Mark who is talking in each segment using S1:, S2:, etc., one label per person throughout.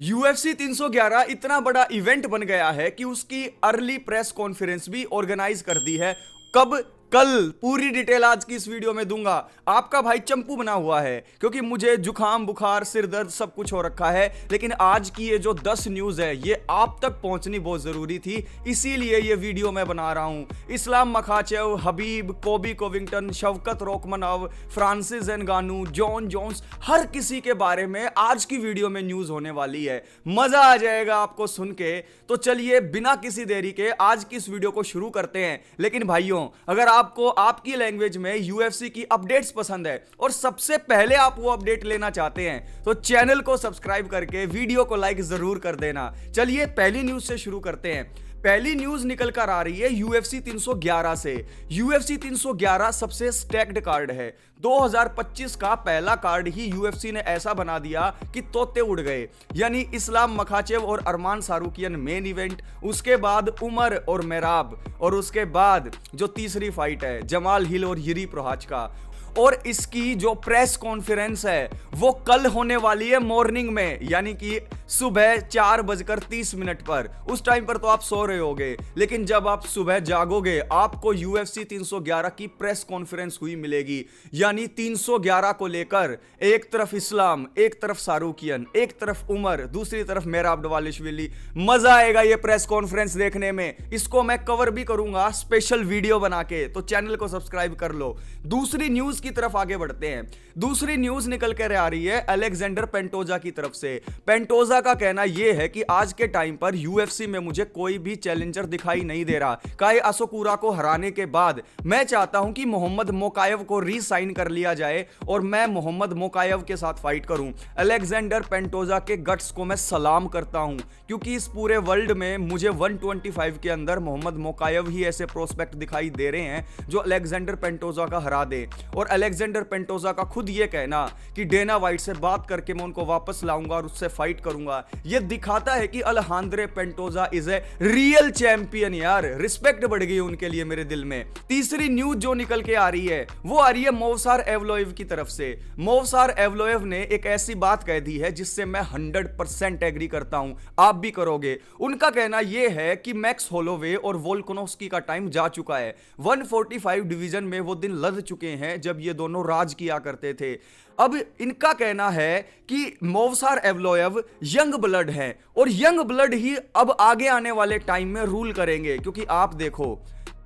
S1: UFC 311 इतना बड़ा event बन गया है कि उसकी अर्ली प्रेस कॉन्फ्रेंस भी ऑर्गेनाइज कर दी है। कब? कल। पूरी डिटेल आज की इस वीडियो में दूंगा। आपका भाई चंपू बना हुआ है क्योंकि मुझे जुकाम, बुखार, सिर दर्द सब कुछ हो रखा है। लेकिन आज की ये जो 10 न्यूज है ये आप तक पहुंचनी बहुत जरूरी थी, इसीलिए ये वीडियो मैं बना रहा हूं। इस्लाम Makhachev, Khabib, Colby Covington, Shavkat Rakhmonov, Francis Ngannou, Jon Jones, हर किसी के बारे में आज की वीडियो में न्यूज होने वाली है। मजा आ जाएगा आपको सुन के। तो चलिए बिना किसी देरी के आज की इस वीडियो को शुरू करते हैं। लेकिन भाइयों, अगर आपको आपकी लैंग्वेज में यूएफसी की अपडेट्स पसंद है और सबसे पहले आप वो अपडेट लेना चाहते हैं तो चैनल को सब्सक्राइब करके वीडियो को लाइक जरूर कर देना। चलिए पहली न्यूज से शुरू करते हैं। पहली न्यूज निकल कर आ रही है यूएफसी 311 से। यूएफसी 311 सबसे स्टैक्ड कार्ड है। 2025 का पहला कार्ड ही यूएफसी ने ऐसा बना दिया कि तोते उड़ गए। यानी इस्लाम मखाचेव और अरमान सारूकियन मेन इवेंट, उसके बाद उमर और मेराब, और उसके बाद जो तीसरी फाइट है जमाल हिल और यरी प्रोहाचका। और इसकी जो प्रेस कॉन्फ्रेंस है वो कल होने वाली है मॉर्निंग में, यानी कि सुबह 4:30 पर। उस टाइम पर तो आप सो रहे होगे, लेकिन जब आप सुबह जागोगे आपको यूएफसी 311 की प्रेस कॉन्फ्रेंस हुई मिलेगी। यानी 311 को लेकर एक तरफ इस्लाम, एक तरफ सारूकियन, एक तरफ उमर, दूसरी तरफ मेहराब दवालिशविली। मजा आएगा ये प्रेस कॉन्फ्रेंस देखने में। इसको मैं कवर भी करूंगा स्पेशल वीडियो बना के, तो चैनल को सब्सक्राइब कर लो। दूसरी न्यूज की तरफ आगे बढ़ते हैं। दूसरी न्यूज निकल कर आ रही है अलेक्जेंडर पेंटोजा की तरफ से। पेंटोजा का कहना यह है कि आज के टाइम पर यूएफसी में मुझे कोई भी चैलेंजर दिखाई नहीं दे रहा। काई असोकुरा को हराने के बाद मैं चाहता हूं कि मोहम्मद मोकायव को रीसाइन कर लिया जाए और मैं मोहम्मद मोकायव के साथ फाइट करूं। अलेक्जेंडर पेंटोजा के गट्स को मैं सलाम करता हूं, क्योंकि इस पूरे वर्ल्ड में मुझे 125 के अंदर मोहम्मद मोकायव ही ऐसे प्रोस्पेक्ट दिखाई दे रहे हैं जो अलेक्जेंडर पेंटोजा का हरा दे। और अलेक्जेंडर पेंटोजा का खुद ये कहना कि डेना वाइट से बात करके मैं उनको वापस लाऊंगा और उससे फाइट करूंगा, ये दिखाता है कि Alexander Pantoja is a real champion. यार रिस्पेक्ट बढ़ गई उनके लिए मेरे दिल में। तीसरी न्यूज जो निकल के आ रही है वो आ रही है मोवसार एवलोएव की तरफ से। मोवसार एवलोएव ने एक ऐसी बात कह दी है जिससे मैं 100% एग्री करता हूं, आप भी करोगे। उनका कहना यह है कि मैक्स होलोवे और वोल्कानोव्स्की का टाइम जा चुका है। 145 डिवीजन में वो दिन लद चुके हैं जब ये दोनों राज किया करते थे। अब इनका कहना है कि मोवसार एवलोएव यंग ब्लड है और यंग ब्लड ही अब आगे आने वाले टाइम में रूल करेंगे। क्योंकि आप देखो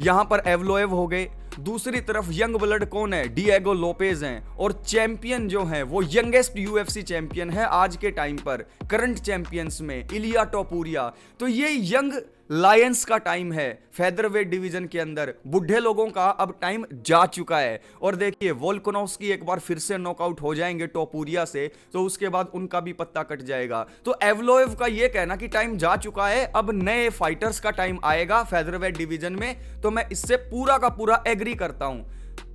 S1: यहां पर एवलोएव हो गए, दूसरी तरफ यंग ब्लड कौन है? डिएगो लोपेज हैं। और चैंपियन जो है वो यंगेस्ट यूएफसी चैंपियन है आज के टाइम पर करंट चैंपियंस में, इलिया टोपुरिया। तो ये यंग लायंस का टाइम है फेदरवेट डिवीजन के अंदर। बुढ़े लोगों का अब टाइम जा चुका है। और देखिए वोल्कानोव्स्की एक बार फिर से नॉकआउट हो जाएंगे टोपुरिया से तो उसके बाद उनका भी पत्ता कट जाएगा। तो एवलोएव का यह कहना कि टाइम जा चुका है, अब नए फाइटर्स का टाइम आएगा फेदरवेट डिवीजन में, तो मैं इससे पूरा का पूरा एग्री करता हूं।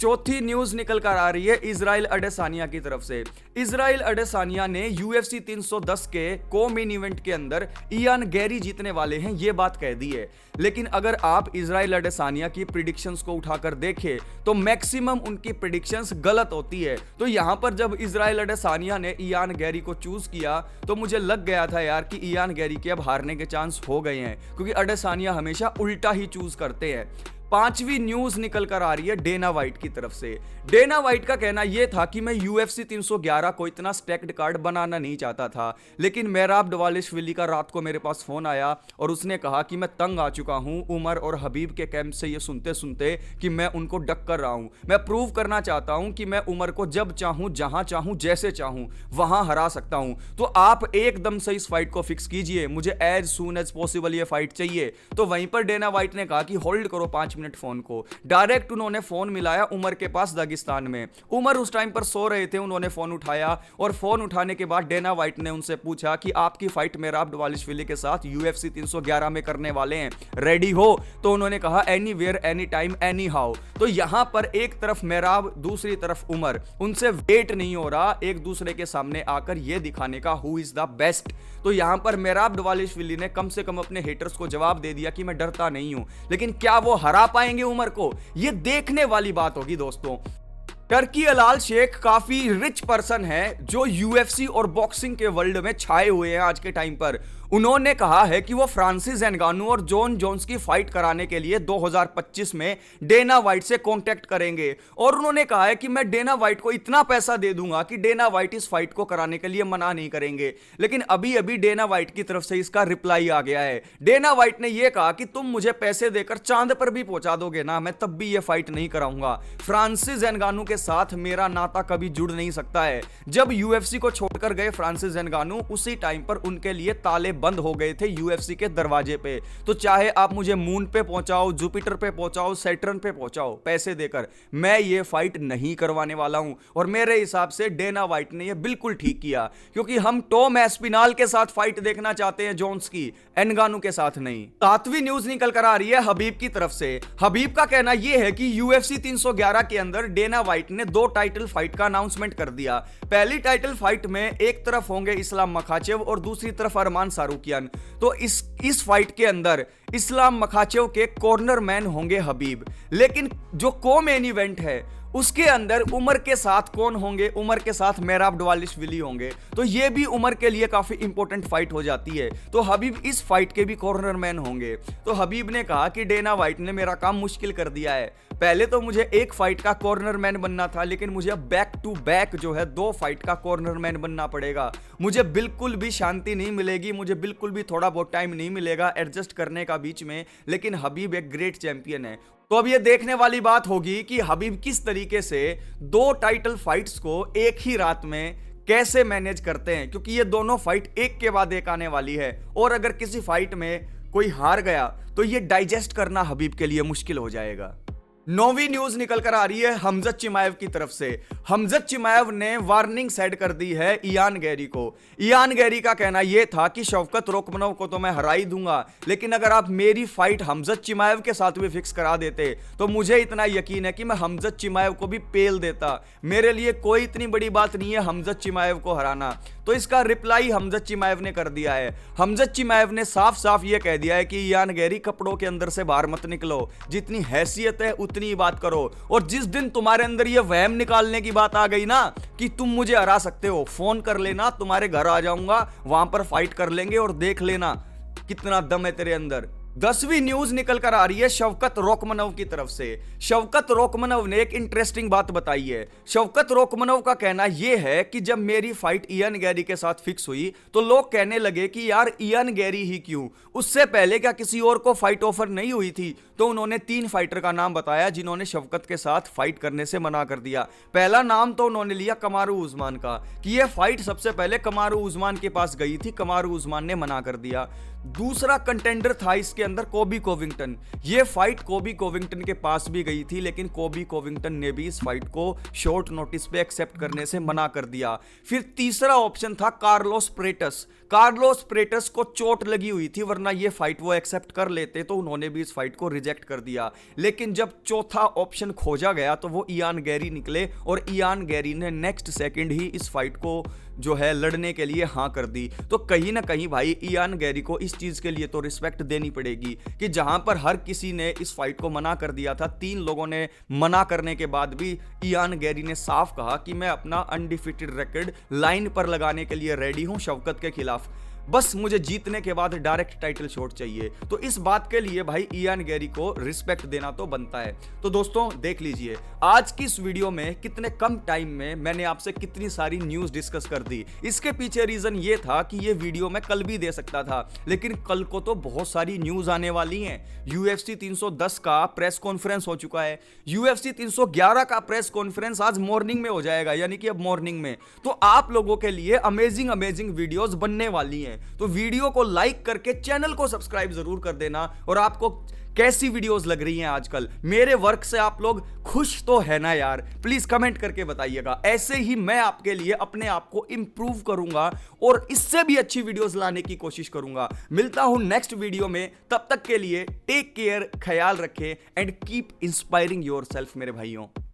S1: चौथी न्यूज निकल कर आ रही है इजराइल अडेसानिया की तरफ से। इजराइल अडेसानिया ने यूएफसी 310 के को-मेन इवेंट के अंदर इयान गैरी जीतने वाले हैं, ये बात कह दी है। लेकिन अगर आप इजराइल अडेसानिया की प्रिडिक्शंस को उठाकर देखें तो मैक्सिमम उनकी प्रिडिक्शंस गलत होती है। तो यहां पर जब इजराइल अडेसानिया ने इयान गैरी को चूज किया तो मुझे लग गया था यार कि इयान गैरी के अब हारने के चांस हो गए हैं, क्योंकि अडेसानिया हमेशा उल्टा ही चूज करते हैं। पांचवी न्यूज निकल कर आ रही है डेना वाइट की तरफ से। डेना वाइट का कहना यह था कि मैं यूएफसी 311 को इतना स्टैक्ड कार्ड बनाना नहीं चाहता था, लेकिन मेहराब दवालिशविली का रात को मेरे पास फोन आया और उसने कहा कि मैं तंग आ चुका हूं उमर और हबीब के कैंप से ये सुनते सुनते कि मैं उनको डक कर रहा हूं। मैं प्रूव करना चाहता हूं कि मैं उमर को जब चाहूं, जहां चाहूं, जैसे चाहूं वहां हरा सकता हूं। तो आप एकदम से इस फाइट को फिक्स कीजिए, मुझे एज सून एज पॉसिबल ये फाइट चाहिए। तो वहीं पर डेना वाइट ने कहा कि होल्ड करो 5 मिनट फोन को। डायरेक्ट उन्होंने फोन मिलाया उमर के पास दागिस्तान में। उमर उस टाइम पर सो रहे थे, उन्होंने फोन उठाया और फोन उठाने के बाद डेना वाइट ने उनसे पूछा कि आपकी फाइट मेहराब दवालिशविली के साथ यूएफसी 311 में करने वाले हैं, रेडी हो? तो उन्होंने कहा anywhere, any time, any how. तो यहां पर एक तरफ मेहराब, दूसरी तरफ उमर, उनसे वेट नहीं हो रहा एक दूसरे के सामने आकर यह दिखाने का हु इज द बेस्ट। तो यहां पर मेहराब दवालिशविली ने कम से कम अपने हेटर्स को जवाब दे दिया कि मैं डरता नहीं हूं। लेकिन क्या वो हरा पाएंगे उमर को? यह देखने वाली बात होगी दोस्तों। टर्की हलाल शेख काफी रिच पर्सन है जो यूएफसी और बॉक्सिंग के वर्ल्ड में छाए हुए हैं आज के टाइम पर। उन्होंने कहा है कि वो फ्रांसिस एनगानू और जॉन जोन्स की फाइट कराने के लिए 2025 में डेना वाइट से कांटेक्ट करेंगे और उन्होंने कहा है कि मैं डेना वाइट को इतना पैसा दे दूंगा कि डेना वाइट इस फाइट को कराने के लिए मना नहीं करेंगे। लेकिन अभी अभी डेना वाइट की तरफ से इसका रिप्लाई आ गया है। डेना वाइट ने यह कहा कि तुम मुझे पैसे देकर चांद पर भी पहुंचा दोगे ना, मैं तब भी यह फाइट नहीं कराऊंगा। फ्रांसिस एनगानू के साथ मेरा नाता कभी जुड़ नहीं सकता है। जब यूएफसी को छोड़कर गए फ्रांसिस एनगानू, उसी टाइम पर उनके लिए ताले बंद हो गए थे यूएफसी के दरवाजे पे। तो चाहे आप मुझे मून पे पहुंचाओ, जुपिटर पे पहुंचाओ, सैटर्न पे पहुंचाओ पैसे देकर, मैं ये फाइट नहीं करवाने वाला हूं। और मेरे हिसाब से डेना वाइट ने ये बिल्कुल ठीक किया, क्योंकि हम टॉम एस्पिनाल के साथ फाइट देखना चाहते हैं जोन्स की, एनगानू के साथ नहीं। सातवीं न्यूज निकल कर आ रही है हबीब की तरफ से। हबीब का कहना यह है कि यूएफसी 311 के अंदर डेना वाइट ने 2 टाइटल फाइट का अनाउंसमेंट कर दिया। पहली टाइटल फाइट में एक तरफ होंगे इस्लाम मखाचेव और दूसरी तरफ अरमान सारूकियान। तो इस फाइट के अंदर इस्लाम मखाचेव के कॉर्नर मैन होंगे हबीब। लेकिन जो को मेन इवेंट है उसके अंदर उमर के साथ कौन होंगे? उमर के साथ मेहराब डवालिशविली होंगे। तो ये भी उमर के लिए काफी इंपॉर्टेंट फाइट हो जाती है। तो हबीब इस फाइट के भी कॉर्नर मैन होंगे। तो हबीब ने कहा कि डेना वाइट ने मेरा काम मुश्किल कर दिया है। पहले तो मुझे एक फाइट का कॉर्नर मैन बनना था, लेकिन मुझे अब बैक टू बैक जो है 2 फाइट का कॉर्नर मैन बनना पड़ेगा। मुझे बिल्कुल भी शांति नहीं मिलेगी, मुझे बिल्कुल भी थोड़ा बहुत टाइम नहीं मिलेगा एडजस्ट करने का बीच में। लेकिन हबीब एक ग्रेट चैंपियन है। तो अब ये देखने वाली बात होगी कि हबीब किस तरीके से 2 टाइटल फाइट्स को एक ही रात में कैसे मैनेज करते हैं, क्योंकि ये दोनों फाइट एक के बाद एक आने वाली है। और अगर किसी फाइट में कोई हार गया तो ये डाइजेस्ट करना हबीब के लिए मुश्किल हो जाएगा। 9वीं न्यूज निकल कर आ रही है हमजत चिमाएव की तरफ से। हमजत चिमाएव ने वार्निंग सेट कर दी है इयान गैरी को। इयान गैरी का कहना यह था कि शौकत रोकमनोव को तो मैं हरा ही दूंगा, लेकिन अगर आप मेरी फाइट हमजत चिमाएव के साथ भी फिक्स करा देते तो मुझे इतना यकीन है कि मैं हमजत चिमाएव को भी पेल देता। मेरे लिए कोई इतनी बड़ी बात नहीं है हमजत चिमाएव को हराना। तो इसका रिप्लाई हमजत चिमाएव ने कर दिया है। हमजत चिमाएव ने साफ साफ यह कह दिया है कि इयान गैरी कपड़ों के अंदर से बाहर मत निकलो, जितनी हैसियत है उतनी बात करो। और जिस दिन तुम्हारे अंदर यह वहम निकालने की बात आ गई ना कि तुम मुझे हरा सकते हो, फोन कर लेना, तुम्हारे घर आ जाऊंगा, वहां पर फाइट कर लेंगे और देख लेना कितना दम है तेरे अंदर। 10वीं न्यूज निकल कर आ रही है शौकत रोकमनोव की तरफ से। शौकत रोकमनोव ने एक इंटरेस्टिंग बात बताई है। शौकत रोकमनोव का कहना यह है कि जब मेरी फाइट इयान गैरी के साथ फिक्स हुई तो लोग कहने लगे कि यार इयान गैरी ही क्यों, उससे पहले क्या किसी और को फाइट ऑफर नहीं हुई थी? तो उन्होंने 3 फाइटर का नाम बताया जिन्होंने शौकत के साथ फाइट करने से मना कर दिया। पहला नाम तो उन्होंने लिया कमारू उस्मान का, कि यह फाइट सबसे पहले कमारू उस्मान के पास गई थी, कमारू उस्मान ने मना कर दिया। दूसरा कंटेंडर था इसके अंदर कोबी कोविंगटन। ये फाइट कोबी कोविंगटन के पास भी गई थी, लेकिन कोबी कोविंगटन ने भी इस फाइट को शॉर्ट नोटिस पे एक्सेप्ट करने से मना कर दिया। फिर तीसरा ऑप्शन था कार्लोस प्रेटस। कार्लोस प्रेटस को चोट लगी हुई थी, वरना ये फाइट वो एक्सेप्ट कर लेते, तो उन्होंने भी इस फाइट को रिजेक्ट कर दिया। लेकिन जब चौथा ऑप्शन खोजा गया तो वो इयान गैरी निकले और इयान गैरी ने नेक्स्ट सेकंड ही इस फाइट को जो है लड़ने के लिए हाँ कर दी। तो कहीं ना कहीं भाई इयान गैरी को इस चीज के लिए तो रिस्पेक्ट देनी पड़ेगी कि जहां पर हर किसी ने इस फाइट को मना कर दिया था, 3 लोगों ने मना करने के बाद भी इयान गैरी ने साफ कहा कि मैं अपना अनडिफिटेड रिकॉर्ड लाइन पर लगाने के लिए रेडी हूं शौकत के खिलाफ, बस मुझे जीतने के बाद डायरेक्ट टाइटल शॉट चाहिए। तो इस बात के लिए भाई इयान गैरी को रिस्पेक्ट देना तो बनता है। तो दोस्तों देख लीजिए आज की इस वीडियो में कितने कम टाइम में मैंने आपसे कितनी सारी न्यूज डिस्कस कर दी। इसके पीछे रीजन ये था कि ये वीडियो मैं कल भी दे सकता था, लेकिन कल को तो बहुत सारी न्यूज आने वाली हैं। यूएफसी 310 का प्रेस कॉन्फ्रेंस हो चुका है, यूएफसी 311 का प्रेस कॉन्फ्रेंस आज मॉर्निंग में हो जाएगा, यानी कि अब मॉर्निंग में। तो आप लोगों के लिए अमेजिंग वीडियोस बनने वाली हैं। तो वीडियो को लाइक करके चैनल को सब्सक्राइब जरूर कर देना। और आपको कैसी वीडियोस लग रही हैं आजकल, मेरे वर्क से आप लोग खुश तो है ना यार? प्लीज कमेंट करके बताइएगा। ऐसे ही मैं आपके लिए अपने आप को इंप्रूव करूंगा और इससे भी अच्छी वीडियोस लाने की कोशिश करूंगा। मिलता हूं नेक्स्ट वीडियो में, तब तक के लिए टेक केयर, ख्याल रखें एंड कीप इंस्पायरिंग योरसेल्फ मेरे भाइयों।